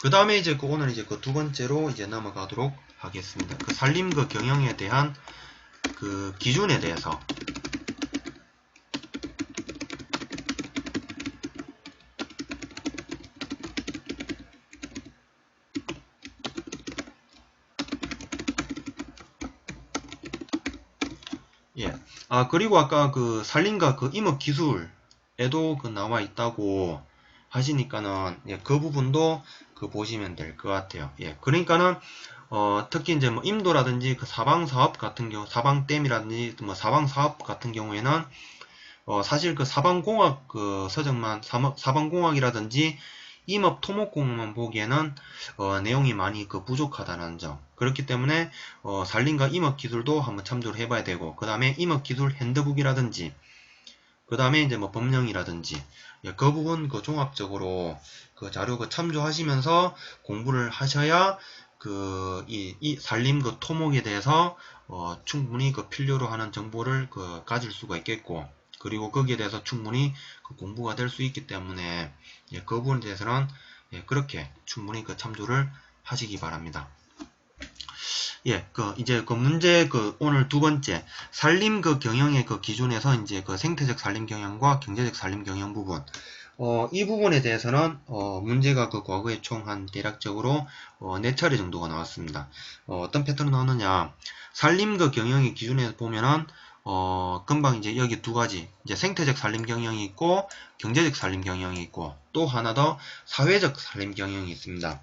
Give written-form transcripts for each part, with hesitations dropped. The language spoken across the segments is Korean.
그 다음에 이제 오늘 이제 그 두 번째로 이제 넘어가도록 하겠습니다. 그 산림 그 경영에 대한 그 기준에 대해서. 예. 그리고 아까 그 산림과 그 임업 기술에도 그 나와 있다고 하시니까는, 예, 그 부분도 그 보시면 될 것 같아요. 예. 그러니까는, 특히 이제 뭐 임도라든지 그 사방사업 같은 경우, 사방댐이라든지 뭐 사방사업 같은 경우에는, 사실 그 사방공학 그 서적만, 사방공학이라든지 임업 토목공학만 보기에는 내용이 많이 그 부족하다는 점. 그렇기 때문에 산림과 임업 기술도 한번 참조를 해봐야 되고, 그 다음에 임업 기술 핸드북이라든지, 그 다음에 이제 뭐 법령이라든지, 예, 그 부분 그 종합적으로 그 자료 그 참조하시면서 공부를 하셔야 이 산림 그 토목에 대해서 충분히 그 필요로 하는 정보를 그 가질 수가 있겠고, 그리고 거기에 대해서 충분히 그 공부가 될 수 있기 때문에, 예, 그 부분에 대해서는, 예, 그렇게 충분히 그 참조를 하시기 바랍니다. 예, 이제 문제 오늘 두 번째, 산림 그 경영의 그 기준에서 이제 그 생태적 산림 경영과 경제적 산림 경영 부분. 이 부분에 대해서는, 문제가 그 과거에 총 한 대략적으로, 4차례 정도가 나왔습니다. 어떤 패턴으로 나오느냐. 산림 그 경영의 기준에서 보면은, 금방 이제 여기 두 가지, 이제 생태적 산림 경영이 있고, 경제적 산림 경영이 있고, 또 하나 더 사회적 산림 경영이 있습니다.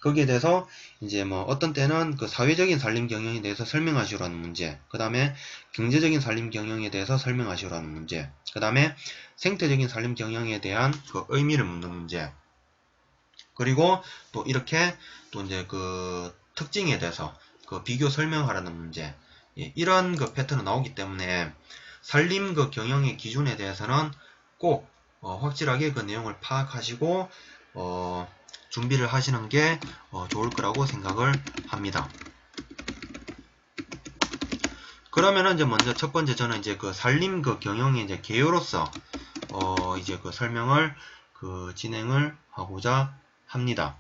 거기에 대해서 이제 뭐 어떤 때는 그 사회적인 산림 경영에 대해서 설명하시라는 문제, 그 다음에 경제적인 산림 경영에 대해서 설명하시라는 문제, 그 다음에 생태적인 산림 경영에 대한 그 의미를 묻는 문제, 그리고 또 이렇게 또 이제 그 특징에 대해서 그 비교 설명하라는 문제, 예, 이런 그 패턴이 나오기 때문에 산림 그 경영의 기준에 대해서는 꼭 확실하게 그 내용을 파악하시고 준비를 하시는 게 좋을 거라고 생각을 합니다. 그러면은 이제 먼저 첫 번째 저는 이제 그 산림 그 경영의 이제 개요로서 이제 그 설명을 그 진행을 하고자 합니다.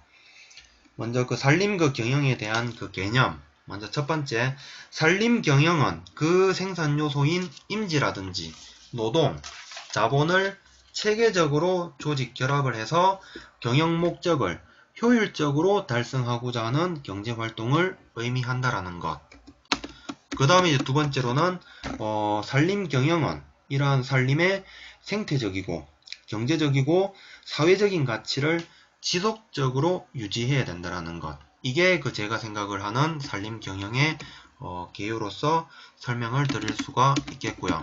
먼저 그 산림 그 경영에 대한 그 개념. 먼저 첫 번째, 산림 경영은 그 생산 요소인 임지라든지 노동, 자본을 체계적으로 조직 결합을 해서 경영 목적을 효율적으로 달성하고자 하는 경제활동을 의미한다라는 것. 그 다음에 이제 두 번째로는, 산림 경영은 이러한 산림의 생태적이고 경제적이고 사회적인 가치를 지속적으로 유지해야 된다는 것. 이게 그 제가 생각을 하는 산림 경영의 개요로서 설명을 드릴 수가 있겠고요.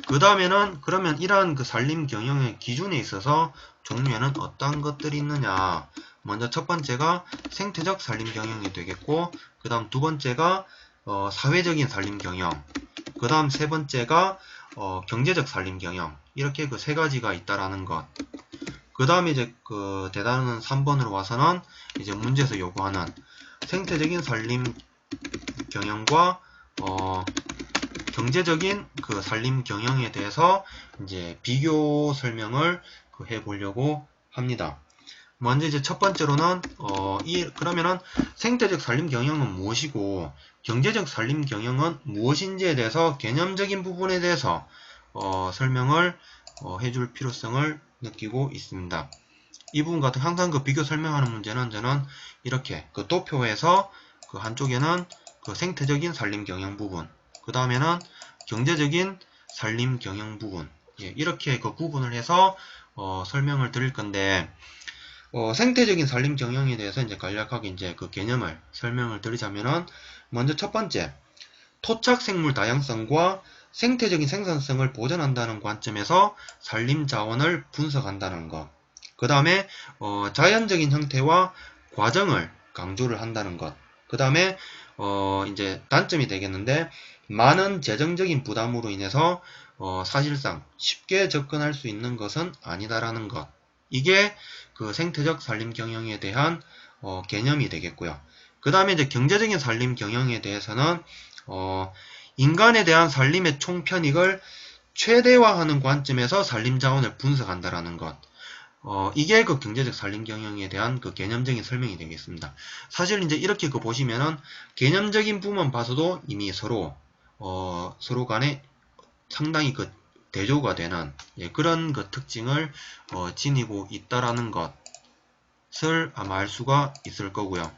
그 다음에는 그러면 이러한 그 산림 경영의 기준에 있어서 종류에는 어떤 것들이 있느냐. 먼저 첫 번째가 생태적 산림 경영이 되겠고, 그 다음 두 번째가 사회적인 산림 경영, 그 다음 세 번째가 경제적 산림 경영. 이렇게 그 세 가지가 있다라는 것. 그 다음에 이제 그 대단원 3번으로 와서는 이제 문제에서 요구하는 생태적인 산림 경영과 경제적인 그 산림 경영에 대해서 이제 비교 설명을 해보려고 합니다. 먼저 이제 첫 번째로는 그러면은 생태적 산림 경영은 무엇이고 경제적 산림 경영은 무엇인지에 대해서 개념적인 부분에 대해서 설명을 해줄 필요성을 느끼고 있습니다. 이 부분 같은 항상 그 비교 설명하는 문제는 저는 이렇게 그 도표에서 그 한쪽에는 그 생태적인 산림 경영 부분, 그 다음에는 경제적인 산림 경영 부분, 예, 이렇게 그 구분을 해서 설명을 드릴 건데, 생태적인 산림 경영에 대해서 이제 간략하게 이제 그 개념을 설명을 드리자면은, 먼저 첫 번째, 토착 생물 다양성과 생태적인 생산성을 보존한다는 관점에서 산림 자원을 분석한다는 것. 그 다음에 자연적인 형태와 과정을 강조를 한다는 것. 그 다음에 이제 단점이 되겠는데, 많은 재정적인 부담으로 인해서 사실상 쉽게 접근할 수 있는 것은 아니다라는 것. 이게 그 생태적 산림 경영에 대한 개념이 되겠고요. 그 다음에 이제 경제적인 산림 경영에 대해서는 인간에 대한 산림의 총편익을 최대화하는 관점에서 산림 자원을 분석한다라는 것. 이게 그 경제적 산림 경영에 대한 그 개념적인 설명이 되겠습니다. 사실 이제 이렇게 그 보시면은 개념적인 부분만 봐서도 이미 서로 간에 상당히 그 대조가 되는 그런 그 특징을 지니고 있다라는 것을 아마 알 수가 있을 거고요.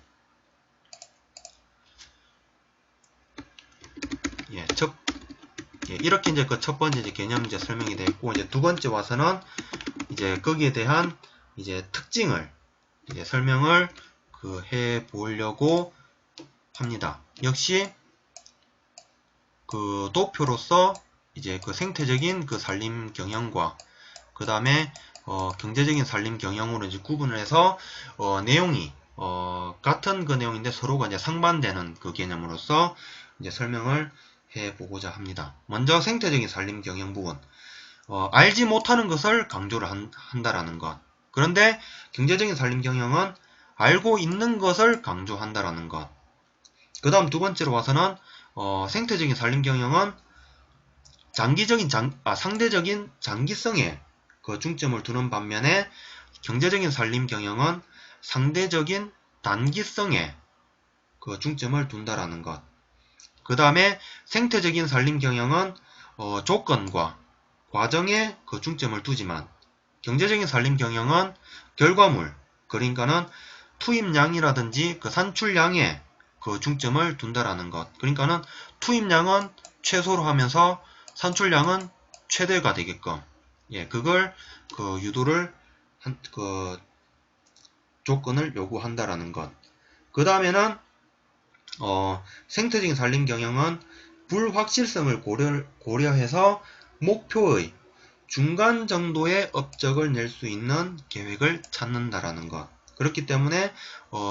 이렇게 이제 그 첫 번째 이제 개념 이제 설명이 되어 있고, 이제 두 번째 와서는 이제 거기에 대한 이제 특징을 이제 설명을 해 보려고 합니다. 역시 그 도표로서 이제 그 생태적인 그 산림 경영과 그 다음에 경제적인 산림 경영으로 이제 구분을 해서 내용이 같은 그 내용인데 서로가 이제 상반되는 그 개념으로서 이제 설명을 해 보고자 합니다. 먼저 생태적인 산림 경영 부분. 알지 못하는 것을 강조를 한다라는 것. 그런데 경제적인 산림 경영은 알고 있는 것을 강조한다라는 것. 그 다음 두 번째로 와서는 생태적인 산림 경영은 상대적인 장기성에 그 중점을 두는 반면에 경제적인 산림 경영은 상대적인 단기성에 그 중점을 둔다라는 것. 그 다음에 생태적인 산림 경영은 조건과 과정에 그 중점을 두지만 경제적인 산림 경영은 결과물, 그러니까는 투입량이라든지 그 산출량에 그 중점을 둔다라는 것. 그러니까는 투입량은 최소로 하면서 산출량은 최대가 되게끔 그걸 그 유도를 그 조건을 요구한다라는 것. 그 다음에는 생태적인 산림 경영은 불확실성을 고려해서 목표의 중간 정도의 업적을 낼 수 있는 계획을 찾는다라는 것. 그렇기 때문에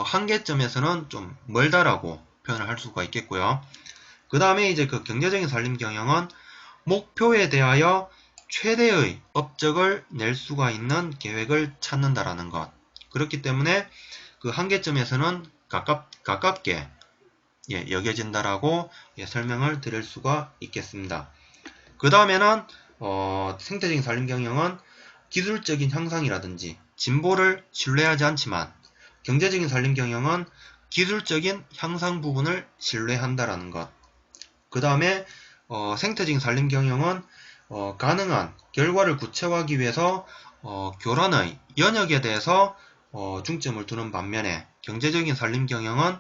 한계점에서는 좀 멀다라고 표현을 할 수가 있겠고요. 그 다음에 이제 그 경제적인 산림 경영은 목표에 대하여 최대의 업적을 낼 수가 있는 계획을 찾는다라는 것. 그렇기 때문에 그 한계점에서는 가깝게 여겨진다라고 설명을 드릴 수가 있겠습니다. 그 다음에는 생태적인 산림 경영은 기술적인 향상이라든지 진보를 신뢰하지 않지만 경제적인 산림 경영은 기술적인 향상 부분을 신뢰한다라는 것. 그 다음에 생태적인 산림 경영은 가능한 결과를 구체화하기 위해서 교란의 연역에 대해서 중점을 두는 반면에 경제적인 산림 경영은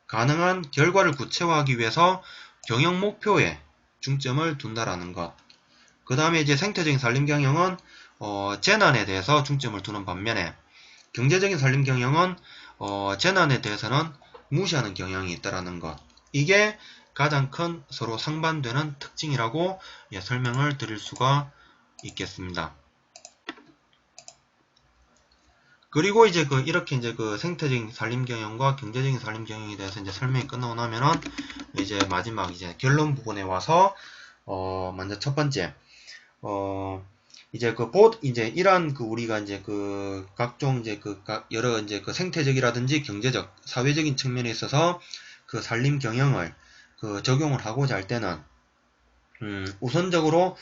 가능한 결과를 구체화하기 위해서 경영 목표에 중점을 둔다라는 것. 그 다음에 이제 생태적인 산림 경영은 재난에 대해서 중점을 두는 반면에 경제적인 산림 경영은 재난에 대해서는 무시하는 경향이 있다라는 것. 이게 가장 큰 서로 상반되는 특징이라고 설명을 드릴 수가 있겠습니다. 그리고 이제 이렇게 이제 생태적인 산림 경영과 경제적인 산림 경영에 대해서 이제 설명이 끝나고 나면은 이제 마지막 이제 결론 부분에 와서 먼저 첫 번째 이제 이제 이러한 우리가 이제 각종 이제 여러 이제 생태적이라든지 경제적, 사회적인 측면에 있어서 산림 경영을 적용을 하고자 할 때는 우선적으로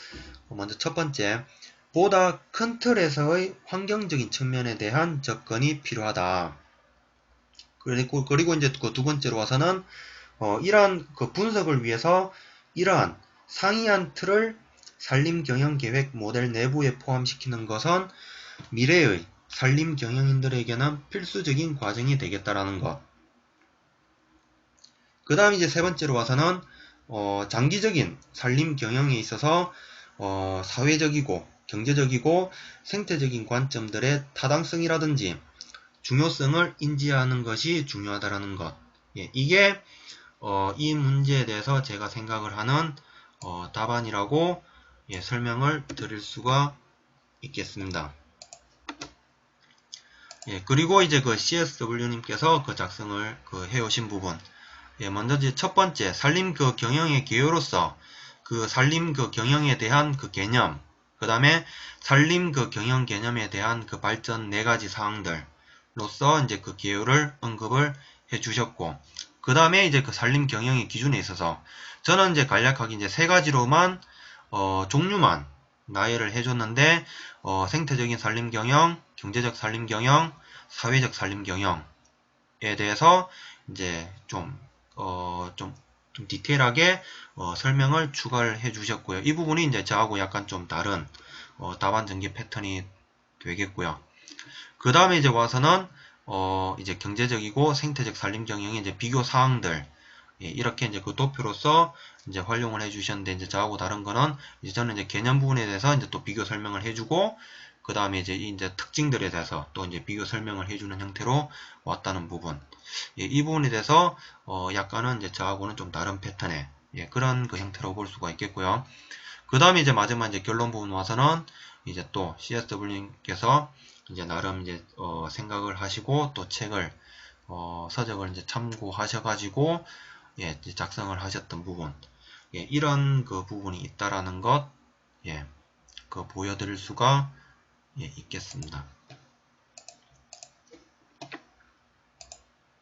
먼저 첫 번째 보다 큰 틀에서의 환경적인 측면에 대한 접근이 필요하다. 그리고 이제 두 번째로 와서는 이러한 분석을 위해서 이러한 상이한 틀을 산림 경영 계획 모델 내부에 포함시키는 것은 미래의 산림 경영인들에게는 필수적인 과정이 되겠다라는 것. 그 다음 이제 세 번째로 와서는 장기적인 산림 경영에 있어서 사회적이고 경제적이고 생태적인 관점들의 타당성이라든지 중요성을 인지하는 것이 중요하다라는 것. 이게 이 문제에 대해서 제가 생각을 하는 답안이라고 설명을 드릴 수가 있겠습니다. 그리고 이제 CSW님께서 작성을 해오신 부분. 먼저 이제 첫 번째 산림 경영의 기여로서 산림 경영에 대한 개념, 그 다음에 산림 경영 개념에 대한 발전 4가지 사항들로서 이제 기여를 언급을 해주셨고, 그 다음에 이제 산림 경영의 기준에 있어서 저는 이제 간략하게 이제 3가지로만 종류만 나열을 해줬는데 생태적인 산림 경영, 경제적 산림 경영, 사회적 산림 경영에 대해서 이제 좀 디테일하게 설명을 추가를 해주셨고요. 이 부분이 이제 저하고 약간 좀 다른 답안 전개 패턴이 되겠고요. 그 다음에 이제 와서는 이제 경제적이고 생태적 산림 경영의 이제 비교 사항들, 예, 이렇게 이제 그 도표로서 이제 활용을 해주셨는데, 이제 저하고 다른 거는 이제 저는 이제 개념 부분에 대해서 이제 또 비교 설명을 해주고, 그 다음에 이제 특징들에 대해서 또 이제 비교 설명을 해주는 형태로 왔다는 부분. 예, 이 부분에 대해서 약간은 이제 저하고는 좀 다른 패턴의, 예, 그런 그 형태로 볼 수가 있겠고요. 그 다음에 이제 마지막 이제 결론 부분 와서는 이제 또 CSW님께서 이제 나름 이제 생각을 하시고 또 책을 서적을 이제 참고하셔가지고, 예, 이제 작성을 하셨던 부분, 예, 이런 그 부분이 있다라는 것, 예, 그 보여드릴 수가, 예, 있겠습니다.